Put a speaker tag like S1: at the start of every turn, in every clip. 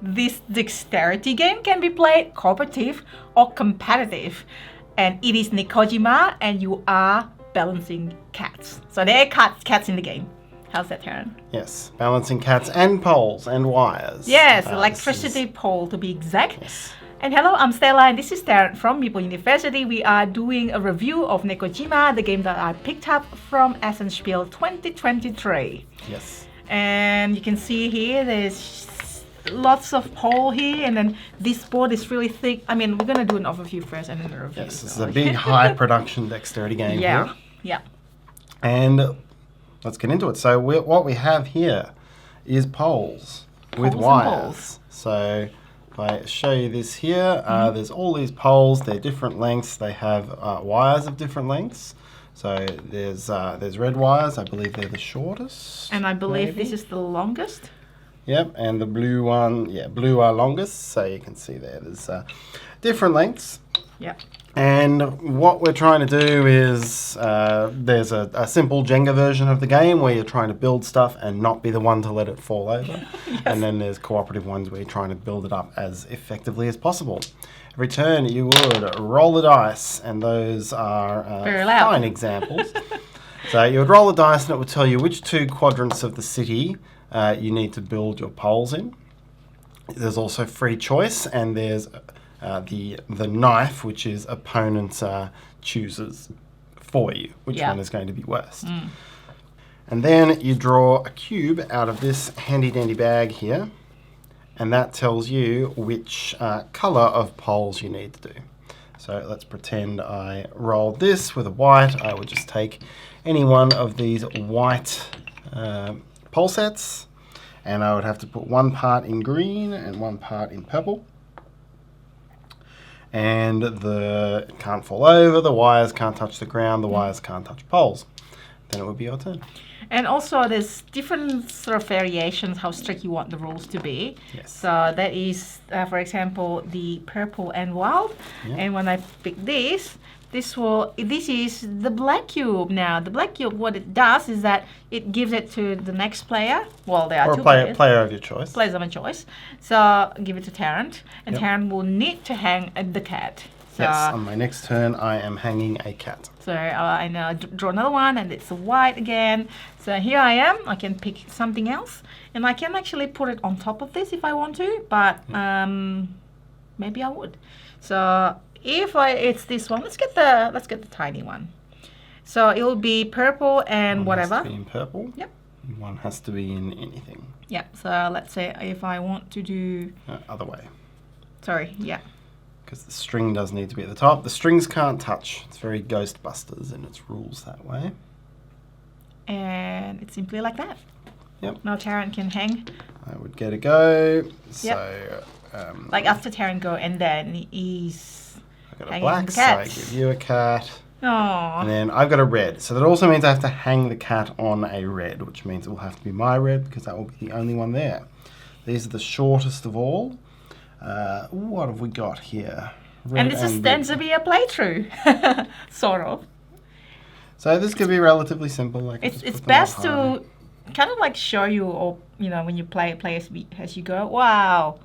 S1: this dexterity game can be played cooperative or competitive. And it is Nekojima, and you are balancing cats. So there are cats in the game. How's that, Tarrant?
S2: Yes, balancing cats and poles and wires.
S1: Yes, electricity pole to be exact.
S2: Yes.
S1: And hello, I'm Stella, and this is Tarrant from Meeple University. We are doing a review of Nekojima, the game that I picked up from Essenspiel 2023.
S2: Yes.
S1: And you can see here, there's lots of pole here, and then this board is really thick. I mean, we're going to do an overview first and then a review.
S2: Yes, this is a big high production dexterity game here.
S1: Yeah.
S2: And let's get into it. So what we have here is poles with
S1: Poles and
S2: wires.
S1: poles.
S2: So if I show you this here, there's all these poles. They're different lengths. They have wires of different lengths. So there's red wires. I believe they're the shortest.
S1: And I believe
S2: maybe.
S1: this is the longest.
S2: Yep, and the blue one, blue are longest. So you can see there's different lengths.
S1: Yeah.
S2: And what we're trying to do is, there's a simple Jenga version of the game where you're trying to build stuff and not be the one to let it fall over.
S1: Yes.
S2: And then there's cooperative ones where you're trying to build it up as effectively as possible. Every turn you would roll the dice, and those are
S1: Very loud.
S2: fine examples. So you would roll the dice and it would tell you which two quadrants of the city you need to build your poles in. There's also free choice, and there's the knife, which is opponent chooses for you which one is going to be worst. And then you draw a cube out of this handy dandy bag here, and that tells you which colour of poles you need to do. So let's pretend I rolled this with a white. I would just take any one of these white pole sets, and I would have to put one part in green and one part in purple. And it can't fall over, the wires can't touch the ground, the wires can't touch poles. Then it would be your turn.
S1: And also there's different sort of variations how strict you want the rules to be.
S2: Yes.
S1: So that is, for example, the purple and wild.
S2: Yeah.
S1: And when I pick this is the black cube. Now, the black cube, what it does is that it gives it to the next player. Well, there are
S2: Or
S1: two
S2: a player of your choice.
S1: players of my choice. So give it to Tarrant, and
S2: Yep.
S1: Tarrant will need to hang the cat. So,
S2: Yes, on my next turn I am hanging a cat.
S1: so I now draw another one, and it's a white again. So here I am. I can pick something else, and I can actually put it on top of this if I want to, but maybe I would. So if it's this one, let's get the tiny one. So it will be purple and
S2: One
S1: whatever.
S2: has to be in purple.
S1: Yep.
S2: One has to be in anything.
S1: Yeah. So let's say if I want to do,
S2: Other way.
S1: sorry, yeah.
S2: Because the string does need to be at the top. The strings can't touch. It's very Ghostbusters in its rules that way.
S1: And it's simply like that.
S2: Yep.
S1: Now Tarrant can hang.
S2: I would get a go. So
S1: Like after Tarrant go, and then he's
S2: I've got a
S1: hanging
S2: black,
S1: the
S2: so I
S1: cats.
S2: give you a cat.
S1: Aww.
S2: And then I've got a red. So that also means I have to hang the cat on a red, which means it will have to be my red because that will be the only one there. These are the shortest of all. What have we got here? Red
S1: And this is tends to be a playthrough, sort of.
S2: So this could be relatively simple. Like
S1: It's best to kind of like show you, or when you play as you go. Wow,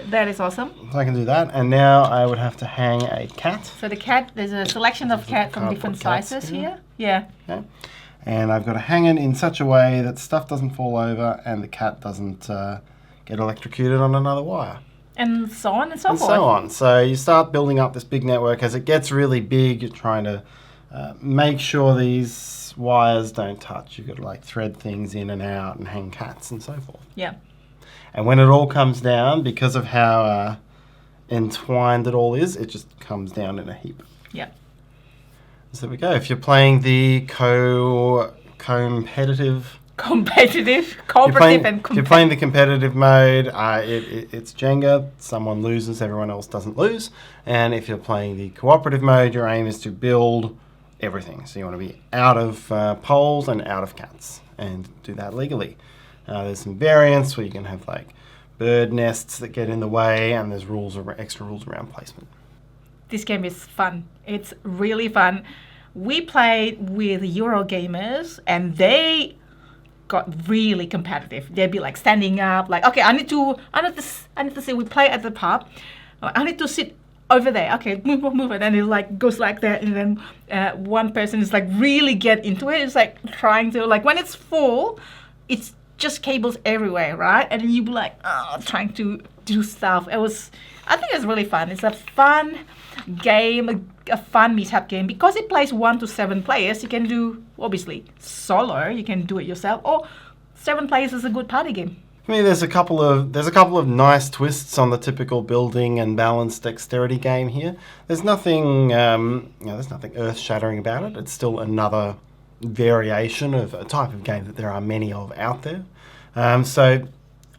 S1: that is awesome.
S2: So I can do that, and now I would have to hang a cat.
S1: So the cat, there's a selection of cat from different
S2: cardboard cats
S1: sizes
S2: here.
S1: here. Yeah.
S2: Okay. And I've got to hang it in such a way that stuff doesn't fall over and the cat doesn't get electrocuted on another wire.
S1: And so on and so
S2: And
S1: forth.
S2: so on. So you start building up this big network. As it gets really big, you're trying to make sure these wires don't touch. You've got to like thread things in and out and hang cats and so forth.
S1: Yeah.
S2: And when it all comes down, because of how entwined it all is, it just comes down in a heap.
S1: Yeah.
S2: So there we go. If you're playing the competitive...
S1: Competitive,
S2: If
S1: cooperative, and
S2: you're playing the competitive mode, it's Jenga. Someone loses, everyone else doesn't lose. And if you're playing the cooperative mode, your aim is to build everything. So you want to be out of poles and out of cats, and do that legally. There's some variants where you can have like bird nests that get in the way, and there's extra rules around placement.
S1: This game is fun. It's really fun. We played with Eurogamers, and they got really competitive. They'd be like standing up, like, okay, I need to sit. We play at the pub. I need to sit over there. Okay, move, and then it like goes like that, and then one person is like really get into it. It's like trying to like when it's full, it's just cables everywhere, right? And then you be like, trying to do stuff. I think it's really fun. It's a fun game, a fun meetup game because it plays 1 to 7 players. You can do obviously solo. You can do it yourself, or 7 players is a good party game.
S2: I mean, there's a couple of nice twists on the typical building and balance dexterity game here. There's nothing, there's nothing earth-shattering about it. It's still another variation of a type of game that there are many of out there. So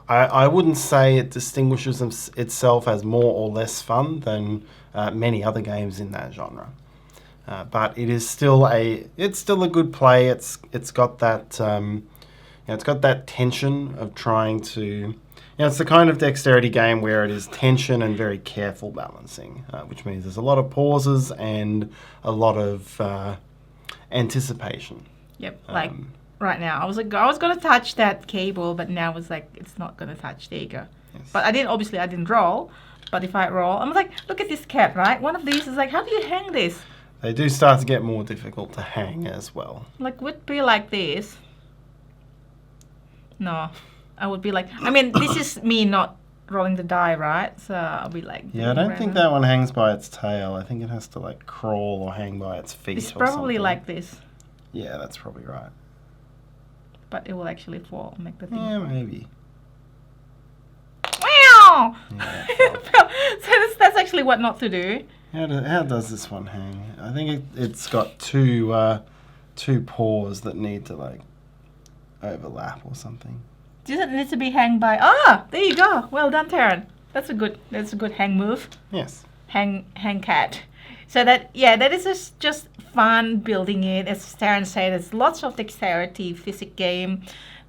S2: I wouldn't say it distinguishes itself as more or less fun than many other games in that genre. But it is still a good play. It's got that. It's got that tension of trying to... it's the kind of dexterity game where it is tension and very careful balancing, which means there's a lot of pauses and a lot of anticipation.
S1: Yep, like right now. I was going to touch that cable, but now it's like, it's not going to touch. There you go. Yes. But I didn't roll. But if I roll, I'm like, look at this cat, right? One of these is like, how do you hang this?
S2: They do start to get more difficult to hang as well.
S1: Like, would be like this. No, I would be like, I mean, this is me not rolling the die, right? So I'll be like...
S2: Yeah, I don't think that one hangs by its tail. I think it has to like crawl or hang by its feet.
S1: It's probably like this.
S2: Yeah, that's probably right.
S1: But it will actually fall, make the thing.
S2: Yeah, maybe.
S1: Wow!
S2: Yeah,
S1: so that's actually what not to do.
S2: How does this one hang? I think it's got two paws that need to like overlap or something.
S1: Does it need to be hanged by... Ah, there you go. Well done, Tarrant. That's a good hang move.
S2: Yes.
S1: Hang cat. So that is just fun building it. As Tarrant said, there's lots of dexterity, physics game.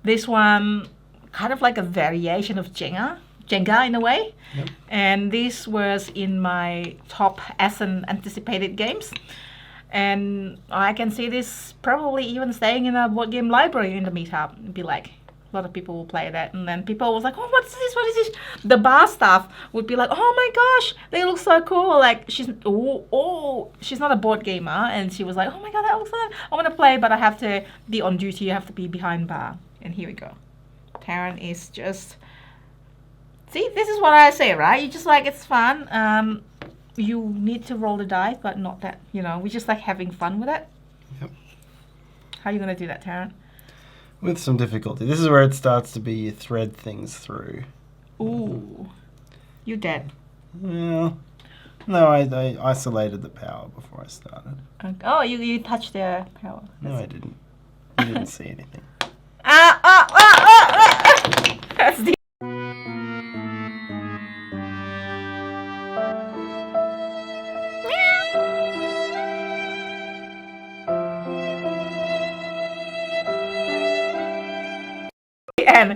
S1: This one, kind of like a variation of Jahja in a way. Yep. And this was in my top as an anticipated games. And I can see this probably even staying in a board game library in the meetup. It'd be like, a lot of people will play that. And then people was like, oh, what is this? What is this? The bar staff would be like, oh my gosh, they look so cool. Like, she's not a board gamer. And she was like, oh my God, that looks fun. I want to play, but I have to be on duty. You have to be behind bar. And here we go. Tarrant is just... See, this is what I say, right? You just like, it's fun. You need to roll the dice, but not that, we just like having fun with it.
S2: Yep.
S1: How are you going to do that, Tarrant?
S2: With some difficulty. This is where it starts to be you thread things through.
S1: Ooh. You're dead.
S2: Well, no, I isolated the power before I started.
S1: Okay. Oh, you touched the power.
S2: No, I didn't. You didn't see anything.
S1: That's the...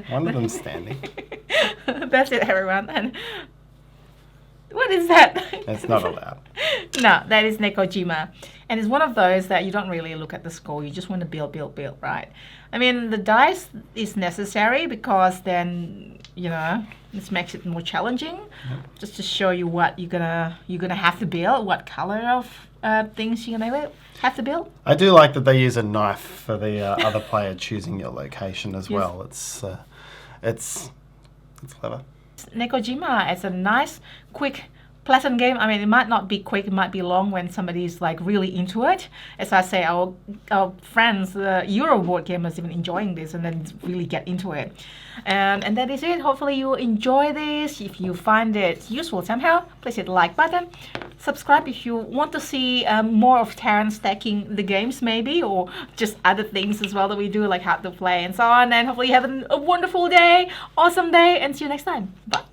S2: One of them's standing.
S1: That's it, everyone. And what is that?
S2: It's not allowed.
S1: No, that is Nekojima. And it's one of those that you don't really look at the score. You just want to build, right? I mean, the dice is necessary because then, this makes it more challenging. Yep. Just to show you what you're gonna have to build, what color of things you're gonna have to build.
S2: I do like that they use a knife for the other player choosing your location as well. It's clever.
S1: Nekojima is a nice, quick, pleasant game. I mean, it might not be quick, it might be long when somebody's like really into it. As I say, our friends, the Euro board gamers, even enjoying this and then really get into it. And that is it. Hopefully you enjoy this. If you find it useful somehow, please hit the like button. Subscribe if you want to see more of Tarrant stacking the games maybe, or just other things as well that we do, like how to play and so on. And hopefully you have a wonderful day, awesome day, and see you next time. Bye.